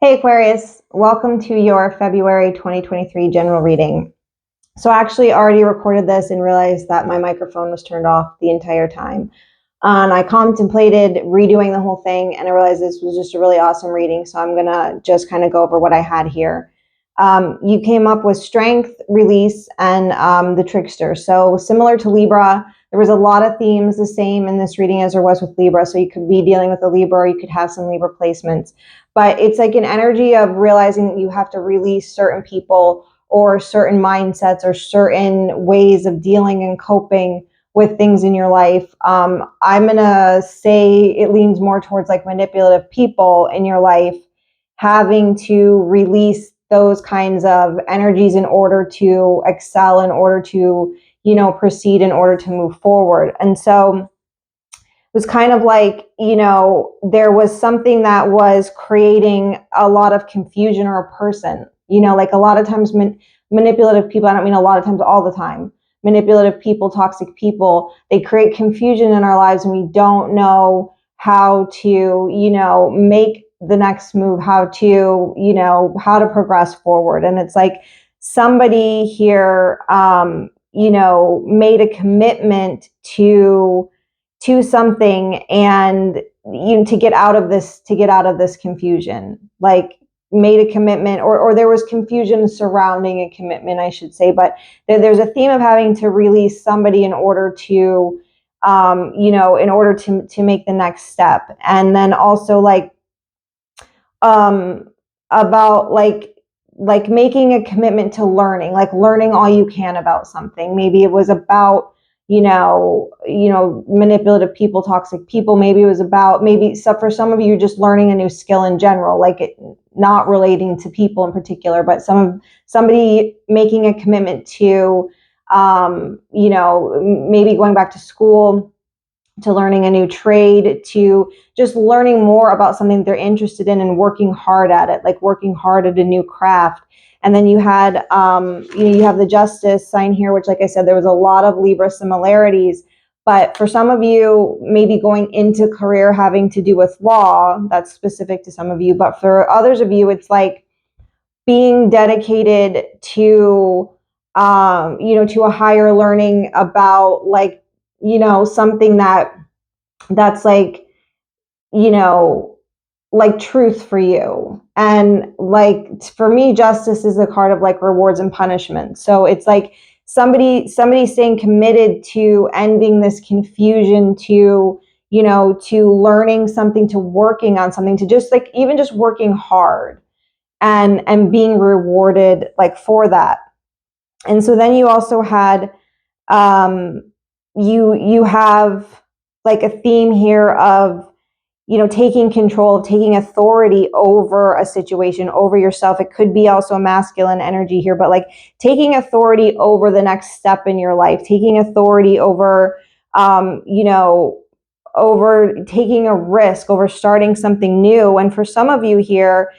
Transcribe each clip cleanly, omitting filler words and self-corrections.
Hey Aquarius, welcome to your February 2023 general reading. So I actually already recorded this and realized that my microphone was turned off the entire time. And I contemplated redoing the whole thing and I realized this was just a really awesome reading. So I'm gonna just kind of go over what I had here. You came up with strength, release, and the trickster. So similar to Libra, there was a lot of themes the same in this reading as there was with Libra. So you could be dealing with a Libra, or you could have some Libra placements. But it's like an energy of realizing that you have to release certain people or certain mindsets or certain ways of dealing and coping with things in your life. I'm going to say it leans more towards like manipulative people in your life, having to release those kinds of energies in order to excel, in order to, proceed, in order to move forward. And so it was kind of like, there was something that was creating a lot of confusion or a person, like a lot of times manipulative people, I don't mean a lot of times, all the time, manipulative people, toxic people, they create confusion in our lives and we don't know how to, make the next move, how to, how to progress forward. And it's like somebody here, made a commitment to something and to get out of this confusion, like made a commitment, or there was confusion surrounding a commitment, I should say. But there's a theme of having to release somebody in order to in order to make the next step. And then also like about like making a commitment to learning, like learning all you can about something. Maybe it was about manipulative people, toxic people. Maybe it was about, maybe so for some of you, just learning a new skill in general, like it not relating to people in particular, but somebody making a commitment to maybe going back to school, to learning a new trade, to just learning more about something they're interested in and working hard at it, like working hard at a new craft. And then you had, you have the Justice sign here, which, like I said, there was a lot of Libra similarities. But for some of you, maybe going into career having to do with law, that's specific to some of you. But for others of you, it's like being dedicated to, to a higher learning about like, something that's like, you know, like truth for you. And like for me, justice is a card of like rewards and punishment. So it's like somebody staying committed to ending this confusion, to to learning something, to working on something, to just like even just working hard and being rewarded like for that. And so then you also had you have like a theme here of taking control, taking authority over a situation, over yourself. It could be also a masculine energy here, but like taking authority over the next step in your life, taking authority over, over taking a risk, over starting something new. And for some of you here,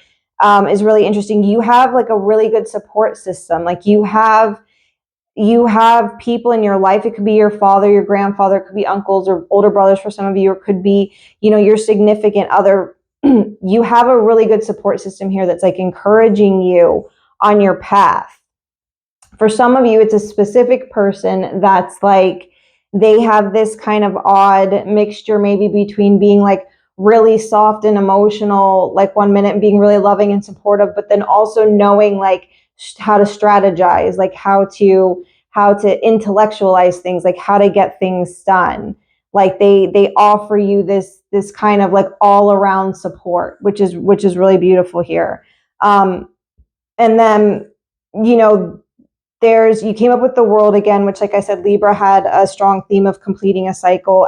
is really interesting. You have like a really good support system. Like you have people in your life. It could be your father, your grandfather, it could be uncles or older brothers for some of you, or it could be, your significant other. You have a really good support system here that's like encouraging you on your path. For some of you, it's a specific person that's like, they have this kind of odd mixture, maybe between being like really soft and emotional, like one minute, and being really loving and supportive, but then also knowing like how to strategize, like how to intellectualize things, like how to get things done. Like they offer you this kind of like all around support, which is really beautiful here. And then you came up with the World again, which, like I said, Libra had a strong theme of completing a cycle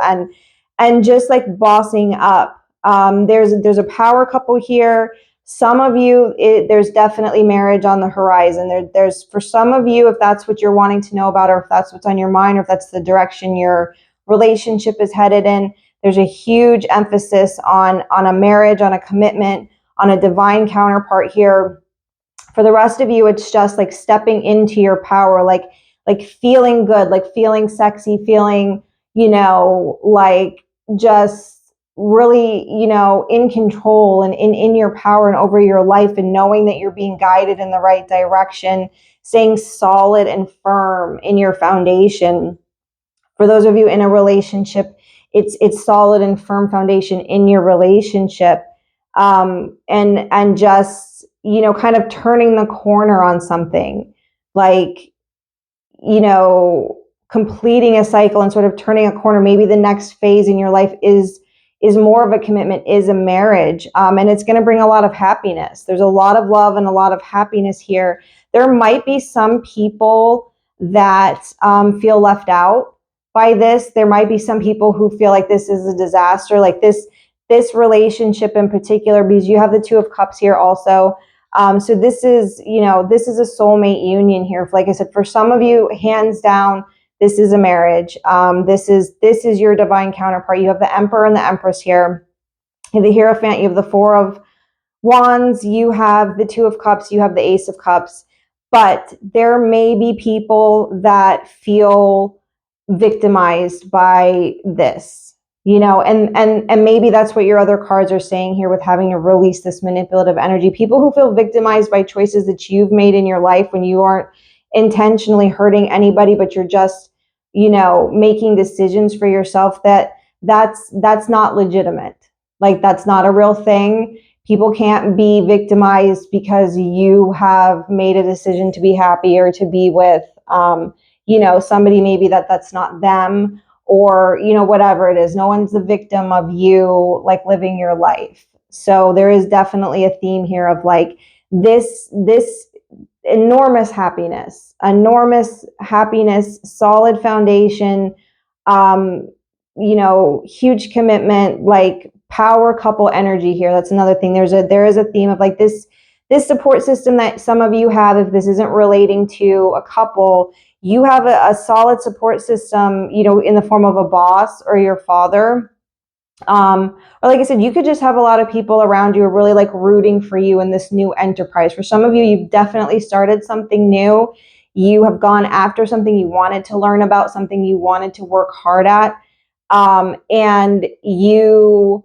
and just like bossing up. There's a power couple here. Some of you, there's definitely marriage on the horizon. There's for some of you, if that's what you're wanting to know about, or if that's what's on your mind, or if that's the direction your relationship is headed in, there's a huge emphasis on a marriage, on a commitment, on a divine counterpart here. For the rest of you, it's just like stepping into your power, like feeling good, like feeling sexy, feeling, like just really, in control and in your power and over your life, and knowing that you're being guided in the right direction, staying solid and firm in your foundation. For those of you in a relationship, it's solid and firm foundation in your relationship, and just, kind of turning the corner on something, like, completing a cycle and sort of turning a corner. Maybe the next phase in your life is more of a commitment, is a marriage, and it's going to bring a lot of happiness. There's a lot of love and a lot of happiness here. There might be some people that feel left out by this. There might be some people who feel like this is a disaster, like this relationship in particular, because you have the Two of Cups here also. So this is a soulmate union here. Like I said, for some of you, hands down, this is a marriage. This is your divine counterpart. You have the Emperor and the Empress here. You have the Hierophant. You have the Four of Wands. You have the Two of Cups. You have the Ace of Cups. But there may be people that feel victimized by this. And maybe that's what your other cards are saying here with having to release this manipulative energy. People who feel victimized by choices that you've made in your life when you aren't intentionally hurting anybody, but you're just, making decisions for yourself, that's not legitimate. Like, that's not a real thing. People can't be victimized because you have made a decision to be happy or to be with, somebody maybe that's not them, or whatever it is. No one's the victim of you like living your life. So there is definitely a theme here of like this enormous happiness, solid foundation, huge commitment, like power couple energy here. That's another thing. There is a theme of like this support system that some of you have. If this isn't relating to a couple, you have a solid support system, in the form of a boss or your father. Or like I said, you could just have a lot of people around you who are really like rooting for you in this new enterprise. For some of you, you've definitely started something new. You have gone after something you wanted to learn about, something you wanted to work hard at. And you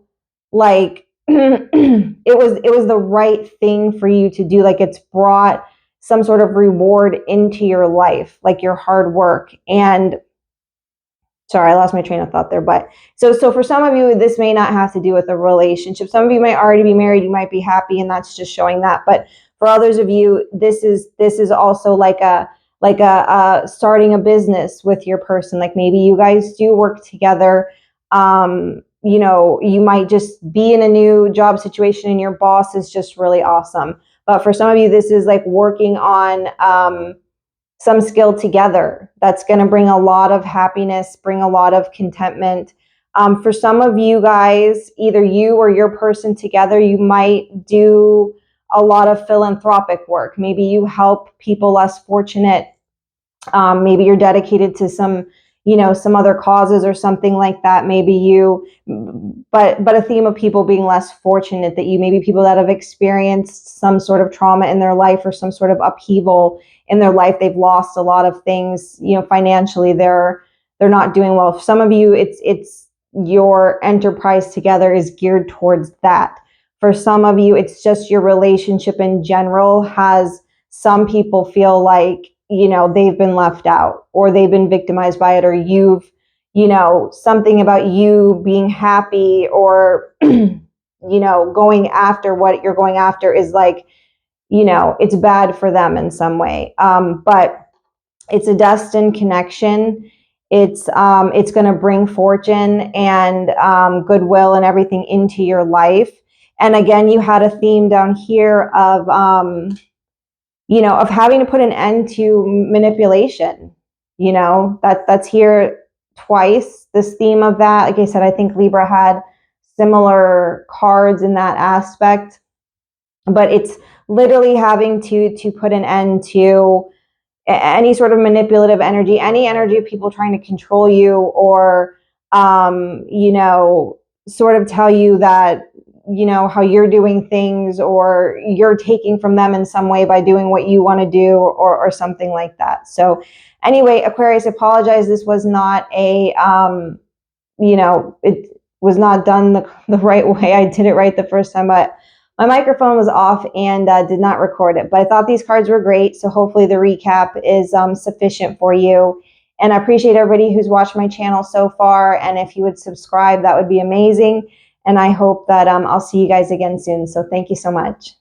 like, it was the right thing for you to do. Like, it's brought some sort of reward into your life, like your hard work. And sorry, I lost my train of thought there. But so for some of you, this may not have to do with a relationship. Some of you might already be married. You might be happy, and that's just showing that. But for others of you, this is also like a starting a business with your person. Like, maybe you guys do work together. You might just be in a new job situation and your boss is just really awesome. But for some of you, this is like working on some skill together that's going to bring a lot of happiness, bring a lot of contentment. For some of you guys, either you or your person together, you might do a lot of philanthropic work. Maybe you help people less fortunate. Maybe you're dedicated to some other causes or something like that. Maybe but a theme of people being less fortunate, that you maybe people that have experienced some sort of trauma in their life or some sort of upheaval in their life. They've lost a lot of things, financially, they're not doing well. For some of you, it's your enterprise together is geared towards that. For some of you, it's just your relationship in general has, some people feel like, they've been left out or they've been victimized by it, or you've, something about you being happy or, going after what you're going after is like, it's bad for them in some way. But it's a destined connection. It's going to bring fortune and goodwill and everything into your life. And again, you had a theme down here of, of having to put an end to manipulation. That's here twice, this theme of that. Like I said, I think Libra had similar cards in that aspect, but it's literally having to put an end to any sort of manipulative energy, any energy of people trying to control you, or sort of tell you that how you're doing things, or you're taking from them in some way by doing what you want to do, or something like that. So anyway, Aquarius, I apologize. This was not a was not done the right way. I did it right the first time, but my microphone was off and did not record it. But I thought these cards were great, so hopefully the recap is sufficient for you. And I appreciate everybody who's watched my channel so far, and if you would subscribe, that would be amazing. And I hope that I'll see you guys again soon. So thank you so much.